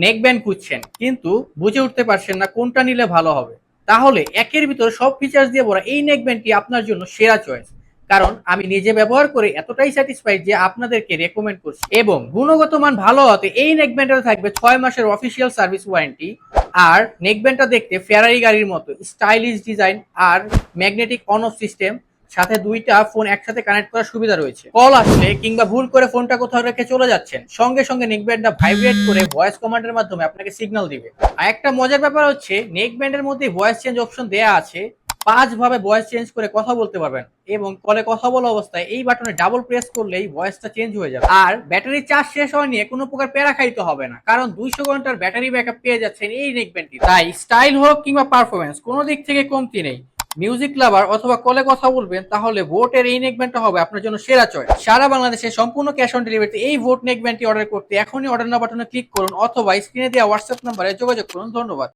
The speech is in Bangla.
নেক ব্যান্ড খুঁজছেন কিন্তু বুঝে উঠতে পারছেন না কোনটা নিলে ভালো হবে, তাহলে একের ভিতর সব ফিচার্স দিয়ে ভরা এই নেক ব্যান্ডটি আপনার জন্য সেরা চয়েস। কারণ আমি নিজে ব্যবহার করে এতটাই স্যাটিসফাইড যে আপনাদেরকে রেকমেন্ড করছি। এবং গুণগত মান ভালো হতে এই নেক ব্যান্ডটা থাকবে 6 মাসের অফিসিয়াল সার্ভিস ওয়ারেন্টি। আর নেক ব্যান্ডটা দেখতে ফেরারি গাড়ির মতো স্টাইলিশ ডিজাইন আর ম্যাগনেটিক অন অফ সিস্টেম, সাথে দুইটা ফোন একসাথে কানেক্ট করার সুবিধা রয়েছে। কল আসলে কিংবা ভুল করে ফোনটা কোথাও রেখে চলে যাচ্ছেন, সঙ্গে সঙ্গে নেকব্যান্ডটা ভাইব্রেট করে ভয়েস কমান্ডের মাধ্যমে আপনাকে সিগন্যাল দিবে। আর একটা মজার ব্যাপার হচ্ছে নেকব্যান্ডের মধ্যে ভয়েস চেঞ্জ অপশন দেয়া আছে। 5 ভাবে ভয়েস চেঞ্জ করে কথা বলতে পারবেন এবং কলে কথা বলা অবস্থায় এই বাটনে ডাবল প্রেস করলেই ভয়েসটা চেঞ্জ হয়ে যাবে। আর ব্যাটারি চার্জ শেষ হওয়া নিয়ে কোনো প্রকার প্যারা খাইতে হবে না, কারণ 200 ঘন্টার ব্যাটারি ব্যাকআপ পেয়ে যাচ্ছেন এই নেকব্যান্ডটি। তাই স্টাইল হোক কিংবা পারফরমেন্স কোনো দিক থেকে কমতি নেই। মিউজিক লাভার অথবা কলে কথা বলবেন, তাহলে ভোটের এই নেকব্যান্ডটা হবে আপনার জন্য সেরা চয়েস। সারা বাংলাদেশে সম্পূর্ণ ক্যাশ অন ডেলিভারিতে এই ভোট নেকব্যান্ডটি অর্ডার করতে এখনই অর্ডার নাও বাটনে ক্লিক করুন অথবা স্ক্রিনে দেওয়া হোয়াটসঅ্যাপ নাম্বারে যোগাযোগ করুন। ধন্যবাদ।